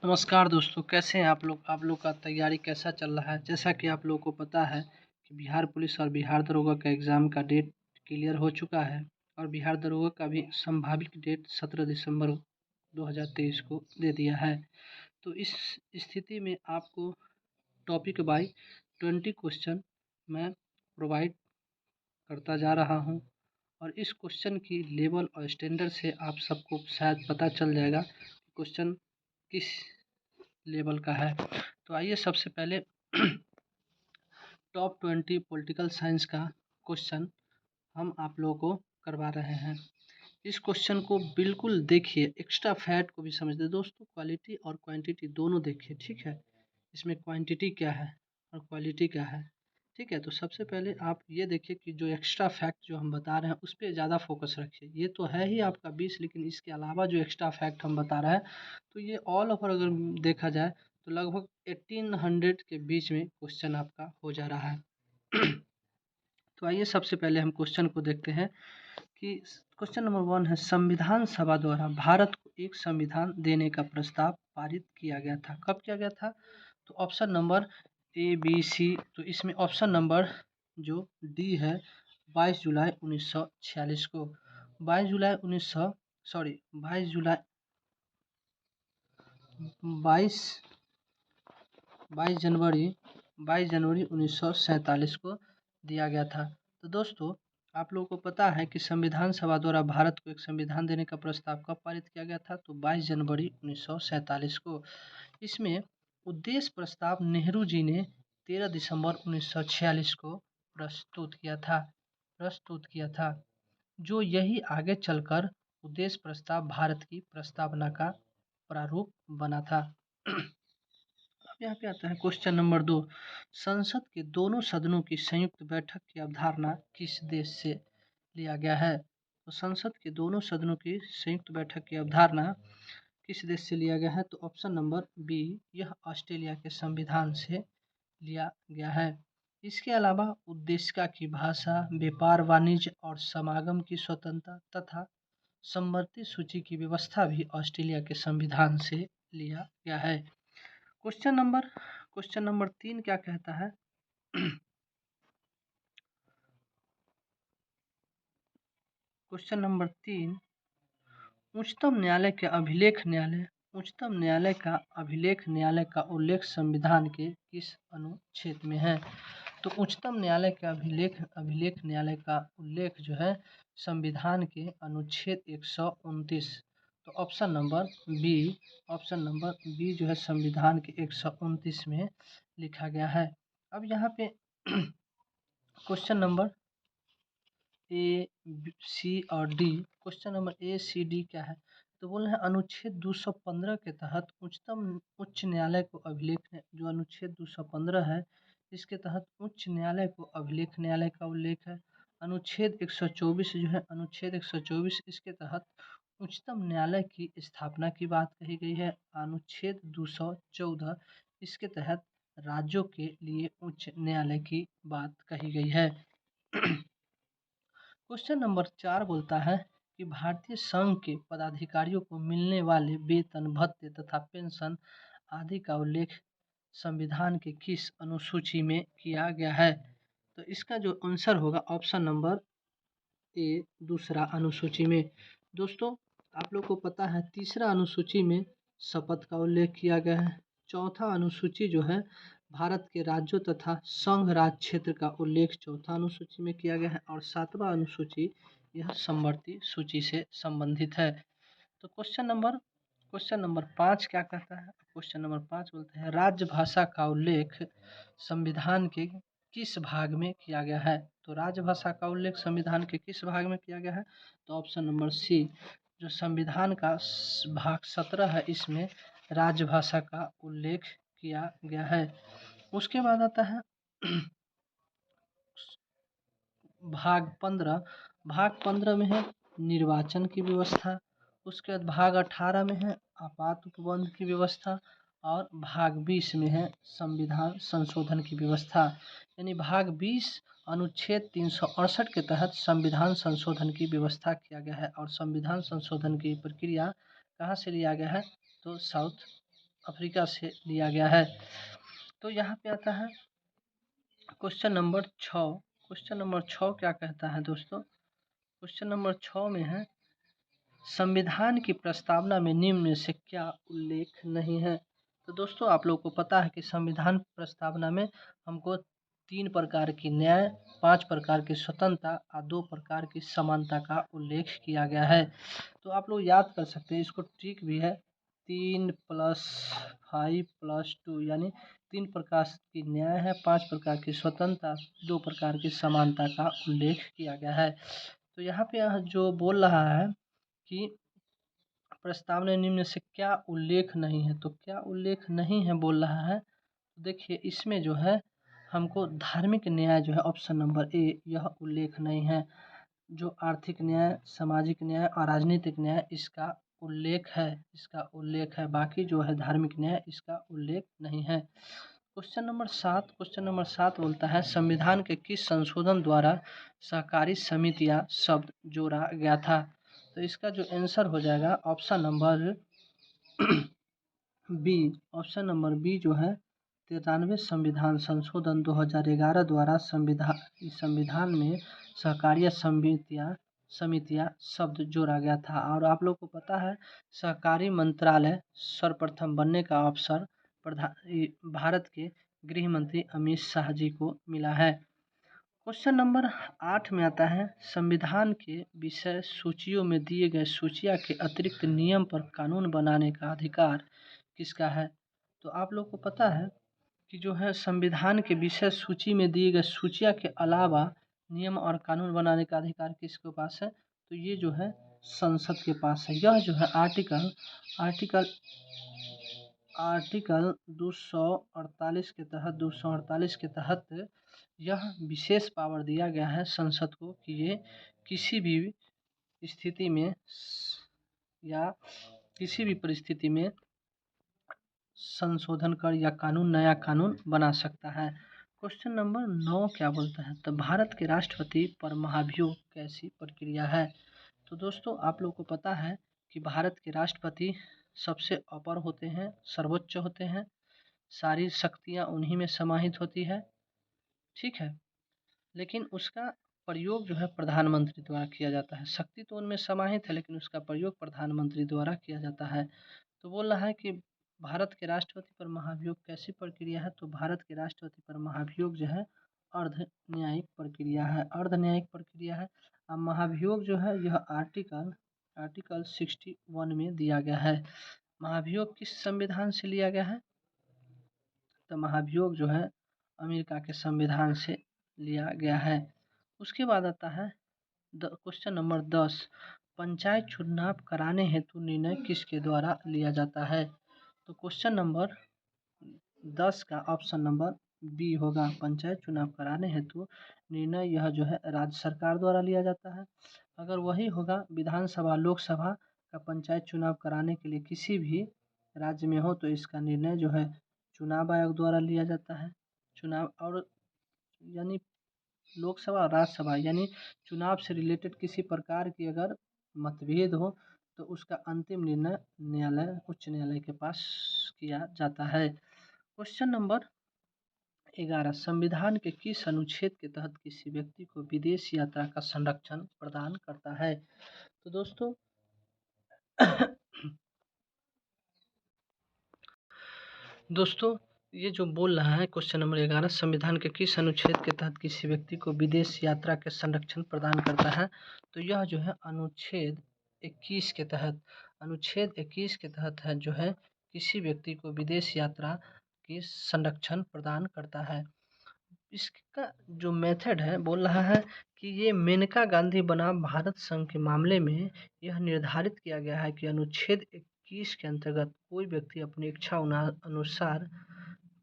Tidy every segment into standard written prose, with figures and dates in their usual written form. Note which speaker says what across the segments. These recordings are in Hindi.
Speaker 1: नमस्कार दोस्तों, कैसे हैं आप लोग? आप लोग का तैयारी कैसा चल रहा है? जैसा कि आप लोगों को पता है कि बिहार पुलिस और बिहार दरोगा का एग्ज़ाम का डेट क्लियर हो चुका है और बिहार दरोगा का भी संभावित डेट 17 दिसंबर 2023 को दे दिया है। तो इस स्थिति में आपको टॉपिक बाय 20 क्वेश्चन मैं प्रोवाइड करता जा रहा हूँ और इस क्वेश्चन की लेवल और स्टैंडर्ड से आप सबको शायद पता चल जाएगा कि क्वेश्चन किस लेवल का है। तो आइए सबसे पहले टॉप 20 पॉलिटिकल साइंस का क्वेश्चन हम आप लोगों को करवा रहे हैं। इस क्वेश्चन को बिल्कुल देखिए, एक्स्ट्रा फैक्ट को भी समझिए दोस्तों। क्वालिटी और क्वांटिटी दोनों देखिए, ठीक है। इसमें क्वांटिटी क्या है और क्वालिटी क्या है, ठीक है। तो सबसे पहले आप ये देखिए कि जो एक्स्ट्रा फैक्ट जो हम बता रहे हैं उस पर ज़्यादा फोकस रखिए। ये तो है ही आपका 20, लेकिन इसके अलावा जो एक्स्ट्रा फैक्ट हम बता रहे हैं तो ये ऑल ओवर अगर देखा जाए तो लगभग 1800 के बीच में क्वेश्चन आपका हो जा रहा है। तो आइए सबसे पहले हम क्वेश्चन को देखते हैं कि क्वेश्चन नंबर 1 है, संविधान सभा द्वारा भारत को एक संविधान देने का प्रस्ताव पारित किया गया था। कब किया गया था? तो option number A B C, तो इसमें ऑप्शन नंबर जो डी है 22 जुलाई 1946 को। 22 जुलाई 1900 सॉरी 22 जुलाई 22 22 जनवरी 22 जनवरी 1947 को दिया गया था। तो दोस्तों आप लोगों को पता है कि संविधान सभा द्वारा भारत को एक संविधान देने का प्रस्ताव कब पारित किया गया था? तो 22 जनवरी 1947 को। इसमें उद्देश्य प्रस्ताव नेहरू जी ने 13 दिसंबर 1946 को प्रस्तुत किया था, जो यही आगे चलकर उद्देश्य प्रस्ताव भारत की प्रस्तावना का प्रारूप बना था। अब यहाँ पे आता है क्वेश्चन नंबर 2, संसद के दोनों सदनों की संयुक्त बैठक की अवधारणा किस देश से लिया गया है? तो संसद के दोनों सदनों की संयुक्त बैठक की अवधारणा किस देश से लिया गया है? तो ऑप्शन नंबर बी, यह ऑस्ट्रेलिया के संविधान से लिया गया है। इसके अलावा उद्देशिका की भाषा, व्यापार वाणिज्य और समागम की स्वतंत्रता तथा समवर्ती सूची की व्यवस्था भी ऑस्ट्रेलिया के संविधान से लिया गया है। क्वेश्चन नंबर 3 क्या कहता है? क्वेश्चन नंबर 3, उच्चतम न्यायालय का उल्लेख संविधान के किस अनुच्छेद में है? तो उच्चतम न्यायालय का अभिलेख न्यायालय का उल्लेख जो है संविधान के अनुच्छेद 129। तो ऑप्शन नंबर बी जो है संविधान के 129 में लिखा गया है। अब यहाँ पे क्वेश्चन नंबर ए सी और D, question number A C D क्या है? तो बोल रहे हैं अनुच्छेद 215 के तहत उच्च न्यायालय को अभिलेख, जो अनुच्छेद 215 है इसके तहत उच्च न्यायालय को अभिलेख न्यायालय का उल्लेख है। अनुच्छेद 124 जो है, अनुच्छेद 124 इसके तहत उच्चतम न्यायालय की स्थापना की बात कही गई है। अनुच्छेद 214 इसके तहत राज्यों के लिए उच्च न्यायालय की बात कही गई है। क्वेश्चन नंबर 4 बोलता है कि भारतीय संघ के पदाधिकारियों को मिलने वाले वेतन, भत्ते तथा पेंशन आदि का उल्लेख संविधान के किस अनुसूची में किया गया है? तो इसका जो आंसर होगा ऑप्शन नंबर ए, दूसरा अनुसूची में। दोस्तों आप लोग को पता है तीसरा अनुसूची में शपथ का उल्लेख किया गया है। चौथा अनुसूची जो है भारत के राज्यों तथा संघ राज्य क्षेत्र का उल्लेख चौथा अनुसूची में किया गया है और सातवां अनुसूची यह समवर्ती सूची से संबंधित है। तो क्वेश्चन नंबर 5 क्या कहता है? क्वेश्चन नंबर 5 बोलते हैं राजभाषा का उल्लेख संविधान के किस भाग में किया गया है? तो राजभाषा का उल्लेख संविधान के किस भाग में किया गया है? तो ऑप्शन नंबर सी, जो संविधान का भाग 17 है इसमें राजभाषा का उल्लेख किया गया है। उसके बाद आता है भाग 15 में है निर्वाचन की व्यवस्था। उसके बाद भाग 18 में है आपात उपबंध की व्यवस्था और भाग 20 में है संविधान संशोधन की व्यवस्था। यानी भाग 20 अनुच्छेद 368 के तहत संविधान संशोधन की व्यवस्था किया गया है और संविधान संशोधन की प्रक्रिया कहाँ से लिया गया है? तो साउथ अफ्रीका से लिया गया है। तो यहाँ पे आता है क्वेश्चन नंबर 6। क्वेश्चन नंबर 6 क्या कहता है दोस्तों? क्वेश्चन नंबर 6 में है, संविधान की प्रस्तावना में निम्न में से क्या उल्लेख नहीं है? तो दोस्तों आप लोगों को पता है कि संविधान प्रस्तावना में हमको 3 प्रकार की न्याय, 5 प्रकार की स्वतंत्रता और 2 प्रकार की समानता का उल्लेख किया गया है। तो आप लोग याद कर सकते हैं, इसको ट्रिक भी है, 3 + 5 + 2 यानी 3 प्रकार की न्याय है, 5 प्रकार की स्वतंत्रता, 2 प्रकार की समानता का उल्लेख किया गया है। तो यहाँ पे जो बोल रहा है कि प्रस्तावना निम्न से क्या उल्लेख नहीं है, तो क्या उल्लेख नहीं है बोल रहा है। देखिए इसमें जो है हमको धार्मिक न्याय जो है ऑप्शन नंबर ए, यह उल्लेख नहीं है। जो आर्थिक न्याय, सामाजिक न्याय और राजनीतिक न्याय इसका उल्लेख है। बाकी जो है धार्मिक न्याय इसका उल्लेख नहीं है। क्वेश्चन नंबर 7 बोलता है, संविधान के किस संशोधन द्वारा सहकारी समितियां शब्द जोड़ा गया था? तो इसका जो आंसर हो जाएगा option number B. Option number B जो है 93 संविधान संशोधन 2011 द्वारा संविधान में सहकारिय समितियां शब्द जोड़ा गया था। और आप लोग को पता है सहकारी मंत्रालय सर्वप्रथम बनने का अवसर भारत के गृह मंत्री अमित शाह जी को मिला है। क्वेश्चन नंबर 8 में आता है, संविधान के विषय सूचियों में दिए गए सूचियां के अतिरिक्त नियम पर कानून बनाने का अधिकार किसका है? तो आप लोग को पता है कि जो है संविधान के विषय सूची में दिए गए सूचियां के अलावा नियम और कानून बनाने का अधिकार किसके पास है? तो ये जो है संसद के पास है। यह जो है आर्टिकल 248 के तहत यह विशेष पावर दिया गया है संसद को कि ये किसी भी स्थिति में या किसी भी परिस्थिति में संशोधन कर या नया कानून बना सकता है। क्वेश्चन नंबर 9 क्या बोलता है? तो भारत के राष्ट्रपति पर महाभियोग कैसी प्रक्रिया है? तो दोस्तों आप लोग को पता है कि भारत के राष्ट्रपति सबसे अपर होते हैं, सर्वोच्च होते हैं, सारी शक्तियाँ उन्हीं में समाहित होती है, ठीक है। लेकिन उसका प्रयोग जो है प्रधानमंत्री द्वारा किया जाता है। शक्ति तो उनमें समाहित है लेकिन उसका प्रयोग प्रधानमंत्री द्वारा किया जाता है। तो बोल रहा है कि भारत के राष्ट्रपति पर महाभियोग कैसी प्रक्रिया है? तो भारत के राष्ट्रपति पर महाभियोग जो है अर्ध न्यायिक प्रक्रिया है। अब महाभियोग जो है यह आर्टिकल 61 में दिया गया है। महाभियोग किस संविधान से लिया गया है? तो महाभियोग जो है अमेरिका के संविधान से लिया गया है। उसके बाद आता है क्वेश्चन नंबर 10, पंचायत चुनाव कराने हेतु निर्णय किसके द्वारा लिया जाता है? तो क्वेश्चन नंबर 10 का ऑप्शन नंबर बी होगा। पंचायत चुनाव कराने हेतु निर्णय यह जो है राज्य सरकार द्वारा लिया जाता है। अगर वही होगा विधानसभा लोकसभा का पंचायत चुनाव कराने के लिए किसी भी राज्य में हो तो इसका निर्णय जो है चुनाव आयोग द्वारा लिया जाता है। चुनाव और यानी लोकसभा और राज्यसभा यानी चुनाव से रिलेटेड किसी प्रकार की अगर मतभेद हो तो उसका अंतिम निर्णय उच्च न्यायालय के पास किया जाता है। क्वेश्चन नंबर 11, संविधान के किस अनुच्छेद के तहत किसी व्यक्ति को विदेश यात्रा का संरक्षण प्रदान करता है? तो दोस्तों ये जो बोल रहा है क्वेश्चन नंबर 11, संविधान के किस अनुच्छेद के तहत किसी व्यक्ति को विदेश यात्रा के संरक्षण प्रदान करता है? तो यह जो है अनुच्छेद 21 के तहत है जो है किसी व्यक्ति को विदेश यात्रा के संरक्षण प्रदान करता है। इसका जो मेथड है बोल रहा है कि ये मेनका गांधी बनाम भारत संघ के मामले में यह निर्धारित किया गया है कि अनुच्छेद 21 के अंतर्गत कोई व्यक्ति अपनी इच्छा अनुसार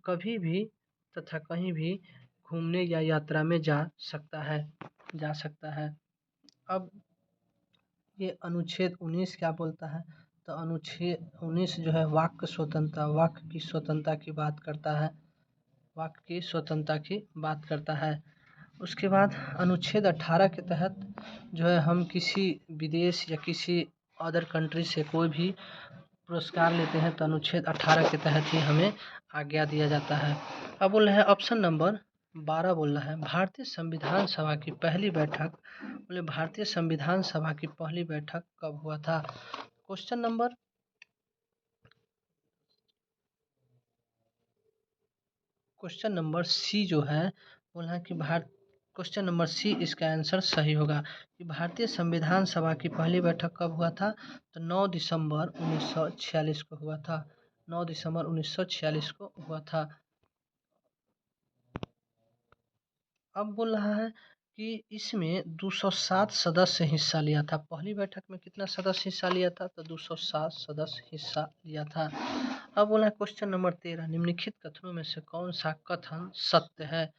Speaker 1: कभी भी तथा कहीं भी घूमने या यात्रा में जा सकता है। अब ये अनुच्छेद 19 क्या बोलता है? तो अनुच्छेद 19 जो है वाक् की स्वतंत्रता की बात करता है। उसके बाद अनुच्छेद 18 के तहत जो है हम किसी विदेश या किसी अदर कंट्री से कोई भी पुरस्कार लेते हैं तो अनुच्छेद 18 के तहत ही हमें आज्ञा दिया जाता है। अब बोल रहे हैं ऑप्शन नंबर 12 बोल रहा है भारतीय संविधान सभा की पहली बैठक, बोले भारतीय संविधान सभा की पहली बैठक कब हुआ था। क्वेश्चन नंबर सी जो है बोला कि क्वेश्चन नंबर सी इसका आंसर सही होगा कि भारतीय संविधान सभा की पहली बैठक कब हुआ था, तो 9 दिसंबर 1946 को हुआ था। 9 दिसंबर 1946 को हुआ था। अब बोल रहा है कि इसमें 207 सदस्य हिस्सा लिया था। पहली बैठक में कितना सदस्य हिस्सा लिया था, तो 207 सदस्य हिस्सा लिया था। अब बोला क्वेश्चन नंबर 13 निम्नलिखित कथनों में से कौन सा कथन सत्य है,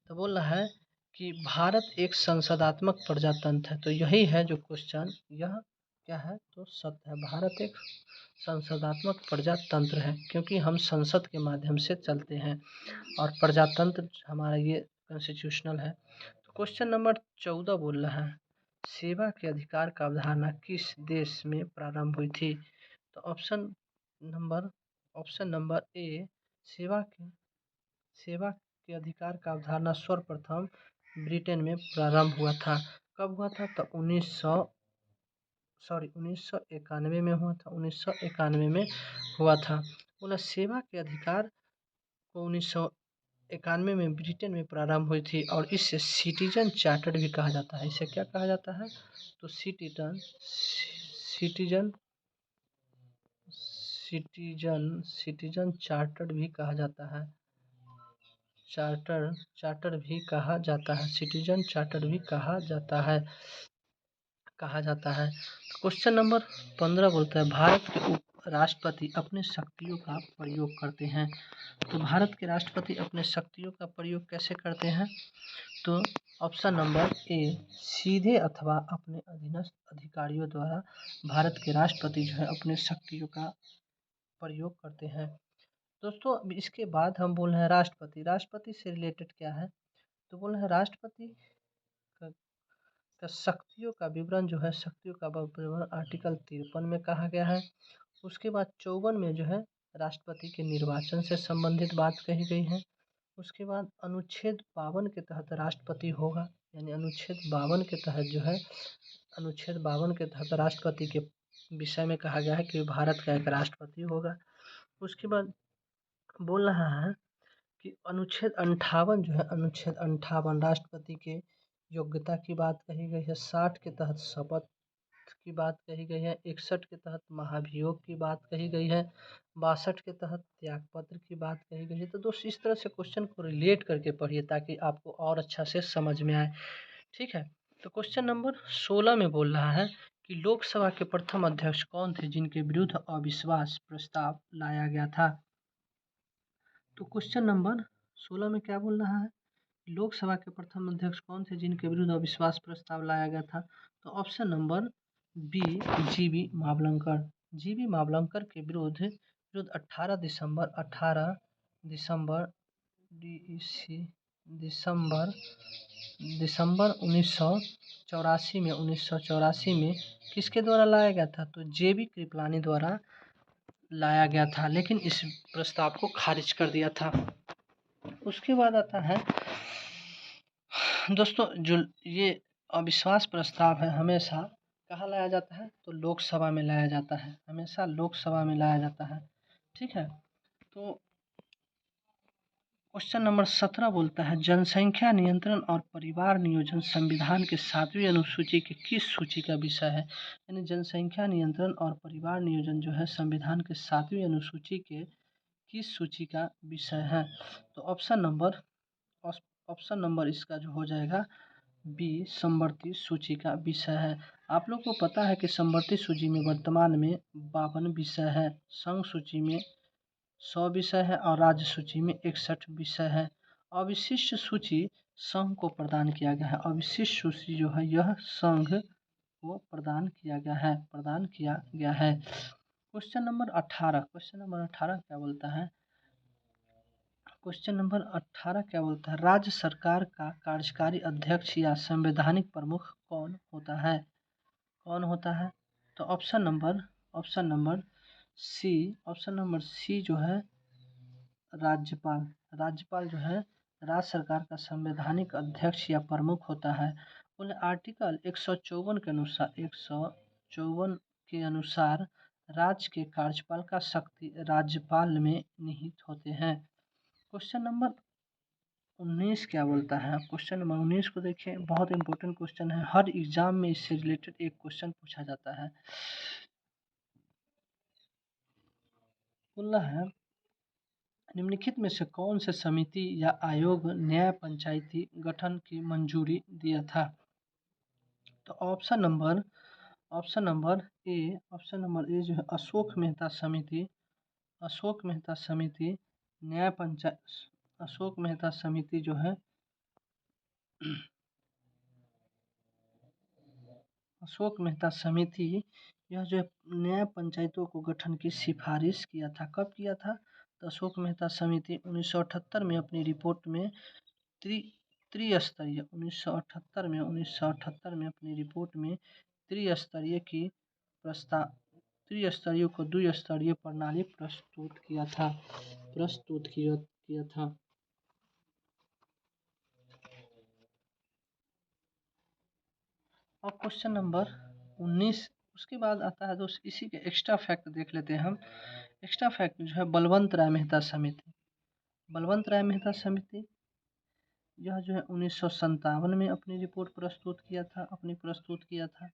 Speaker 1: तो बोल रहा है कि भारत एक संसदात्मक प्रजातंत्र है। तो यही है जो क्वेश्चन, यह क्या है, तो सत्य है। भारत एक संसदात्मक प्रजातंत्र है क्योंकि हम संसद के माध्यम से चलते हैं और प्रजातंत्र हमारा ये कॉन्स्टिट्यूशनल है। तो क्वेश्चन नंबर 14 बोल रहा है सेवा के अधिकार का अवधारणा किस देश में प्रारंभ हुई थी, तो ऑप्शन नंबर ए सेवा के अधिकार का अवधारणा सर्वप्रथम ब्रिटेन में प्रारंभ हुआ था। कब हुआ था, तो 1991 में हुआ था। 1991 में हुआ था। बोला सेवा के अधिकार को 1991 में ब्रिटेन में प्रारंभ हुई थी और इसे सिटीजन चार्टर भी कहा जाता है। इसे क्या कहा जाता है, तो सिटीजन सिटीजन चार्टर भी कहा जाता है। चार्टर भी कहा जाता है। सिटीजन चार्टर भी कहा जाता है। क्वेश्चन नंबर 15 बोलता है भारत के उप राष्ट्रपति अपने शक्तियों का प्रयोग करते हैं। तो भारत के राष्ट्रपति अपने शक्तियों का प्रयोग कैसे करते हैं, तो ऑप्शन नंबर ए सीधे अथवा अपने अधीनस्थ अधिकारियों द्वारा भारत के राष्ट्रपति जो है अपने शक्तियों का प्रयोग करते हैं। दोस्तों अब इसके बाद हम बोल रहे हैं राष्ट्रपति से रिलेटेड क्या है, तो बोल रहे हैं राष्ट्रपति का शक्तियों का विवरण जो है, शक्तियों का विवरण आर्टिकल 53 में कहा गया है। उसके बाद 54 में जो है राष्ट्रपति के निर्वाचन से संबंधित बात कही गई है। उसके बाद अनुच्छेद 52 के तहत राष्ट्रपति होगा, यानी अनुच्छेद 52 के तहत जो है, अनुच्छेद 52 के तहत राष्ट्रपति के विषय में कहा गया है कि भारत का एक राष्ट्रपति होगा। उसके बाद बोल रहा है कि अनुच्छेद 58 जो है, अनुच्छेद 58 राष्ट्रपति के योग्यता की बात कही गई है। 60 के तहत शपथ की बात कही गई है। 61 के तहत महाभियोग की बात कही गई है। 62 के तहत त्यागपत्र की बात कही गई है। तो दोस्तों इस तरह से क्वेश्चन को रिलेट करके पढ़िए ताकि आपको और अच्छा से समझ में आए। ठीक है, तो क्वेश्चन नंबर 16 में बोल रहा है कि लोकसभा के प्रथम अध्यक्ष कौन थे जिनके विरुद्ध अविश्वास प्रस्ताव लाया गया था। तो क्वेश्चन नंबर 16 में क्या बोल रहा है, लोकसभा के प्रथम अध्यक्ष कौन थे जिनके विरुद्ध अविश्वास प्रस्ताव लाया गया था, तो option number B G B Mavalankar. G B Mavalankar के विरुद्ध 18 दिसंबर दिसंबर 1984 में किसके द्वारा लाया गया था, तो जेबी कृपलानी द्वारा लाया गया था, लेकिन इस प्रस्ताव को खारिज कर दिया था। उसके बाद आता है दोस्तों जो ये अविश्वास प्रस्ताव है हमेशा कहाँ लाया जाता है, तो लोकसभा में लाया जाता है, हमेशा लोकसभा में लाया जाता है। ठीक है, तो क्वेश्चन नंबर 17 बोलता है जनसंख्या नियंत्रण और परिवार नियोजन संविधान के 7वीं अनुसूची के किस सूची का विषय है, यानी जनसंख्या नियंत्रण और परिवार नियोजन जो है संविधान के 7वीं अनुसूची के किस सूची का विषय है, तो ऑप्शन नंबर इसका जो हो जाएगा बी समवर्ती सूची का विषय है। आप लोग को पता है कि समवर्ती सूची में वर्तमान में 52 विषय है, संघ सूची में 100 विषय है और राज्य सूची में 61 विषय है। अविशिष्ट सूची संघ को प्रदान किया गया है। अविशिष्ट सूची जो है यह संघ को प्रदान किया गया है। क्वेश्चन नंबर 18 क्या बोलता है, राज्य सरकार का कार्यकारी अध्यक्ष या संवैधानिक प्रमुख कौन होता है, तो option number C, option number C जो है राज्यपाल। राज्यपाल जो है राज्य सरकार का संवैधानिक अध्यक्ष या प्रमुख होता है। बोले आर्टिकल 154 के अनुसार 154 के अनुसार राज्य के कार्यपाल का शक्ति राज्यपाल में निहित होते हैं। क्वेश्चन नंबर 19 क्या बोलता है? क्वेश्चन नंबर 19 को देखिए, बहुत इंपॉर्टेंट क्वेश्चन है, हर एग्जाम में इससे रिलेटेड एक क्वेश्चन पूछा जाता है। बोल रहा है निम्नलिखित में से कौन से समिति या आयोग न्याय पंचायती गठन की मंजूरी दिया था? तो ऑप्शन नंबर ए जो है अशोक मेहता समिति, अशोक मेहता समिति न्याय पंचायत, अशोक मेहता समिति जो है अशोक मेहता समिति यह जो है न्याय पंचायतों को गठन की सिफारिश किया था। कब किया था? तो अशोक मेहता समिति 1978 में अपनी रिपोर्ट में त्रिस्तरीय 1978 में अपनी रिपोर्ट में त्रिस्तरीय की प्रस्ताव त्रिस्तरीय को द्विस्तरीय प्रणाली प्रस्तुत किया था। और क्वेश्चन नंबर 19 उसके बाद आता है दोस्त, इसी के एक्स्ट्रा फैक्ट देख लेते हैं हम। एक्स्ट्रा फैक्ट जो है बलवंत राय मेहता समिति, बलवंत राय मेहता समिति यह जो है 1957 में अपनी रिपोर्ट प्रस्तुत किया था।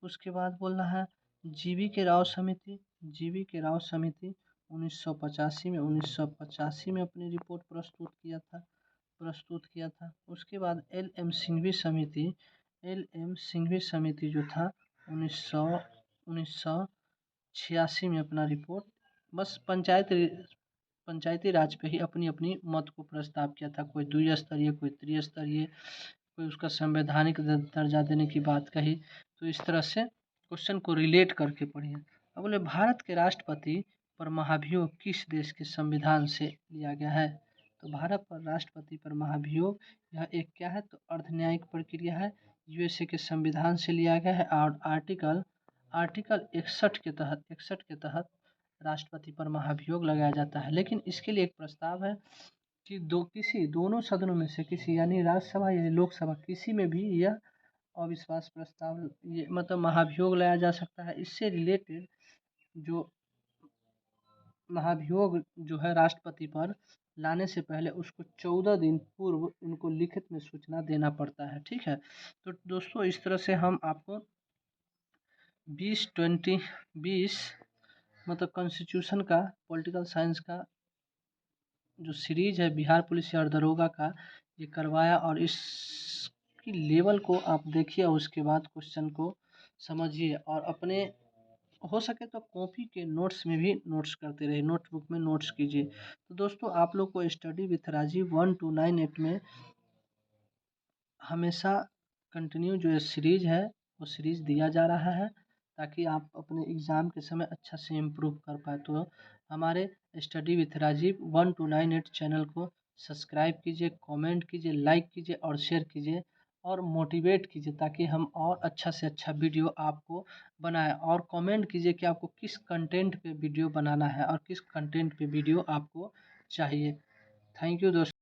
Speaker 1: उसके बाद बोल रहा है जीवी के राव समिति, जीवी के राव समिति 1985 में अपनी रिपोर्ट प्रस्तुत किया था। उसके बाद एल एम सिंघवी समिति जो था 1986 में अपना रिपोर्ट, बस पंचायती राज पे ही अपनी अपनी मत को प्रस्ताव किया था। कोई द्विस्तरीय, कोई त्रिस्तरीय, कोई उसका संवैधानिक दर्जा देने की बात कही। तो इस तरह से क्वेश्चन को रिलेट करके पढ़िए। अब बोले भारत के राष्ट्रपति पर महाभियोग किस देश के संविधान से लिया गया है? तो भारत पर राष्ट्रपति पर महाभियोग यह एक क्या है? तो अर्धन्यायिक प्रक्रिया है, यूएसए के संविधान से लिया गया है। और आर्टिकल 61 के तहत राष्ट्रपति पर महाभियोग लगाया जाता है। लेकिन इसके लिए एक प्रस्ताव है कि दोनों सदनों में से किसी, यानी राज्यसभा या लोकसभा, किसी में भी यह अविश्वास प्रस्ताव ये मतलब महाभियोग लाया जा सकता है। इससे रिलेटेड जो महाभियोग जो है राष्ट्रपति पर लाने से पहले उसको 14 दिन पूर्व उनको लिखित में सूचना देना पड़ता है। ठीक है, तो दोस्तों इस तरह से हम आपको 20 मतलब कॉन्स्टिट्यूशन का, पॉलिटिकल साइंस का जो सीरीज है बिहार पुलिस और दरोगा का, ये करवाया। और इसकी लेवल को आप देखिए, उसके बाद क्वेश्चन को समझिए और अपने हो सके तो कॉपी के नोट्स में भी नोट्स करते रहिए, नोटबुक में नोट्स कीजिए। तो दोस्तों आप लोग को स्टडी विथ राजीव 1 to 9 8 में हमेशा कंटिन्यू जो ये सीरीज है वो सीरीज दिया जा रहा है, ताकि आप अपने एग्ज़ाम के समय अच्छा से इम्प्रूव कर पाए। तो हमारे study with Rajiv 1 to 9 8 channel को सब्सक्राइब कीजिए, कमेंट कीजिए, लाइक कीजिए और शेयर कीजिए और मोटिवेट कीजिए, ताकि हम और अच्छा से अच्छा वीडियो आपको बनाएं। और कमेंट कीजिए कि आपको किस कंटेंट पे वीडियो बनाना है और किस कंटेंट पे वीडियो आपको चाहिए। थैंक यू दोस्तों।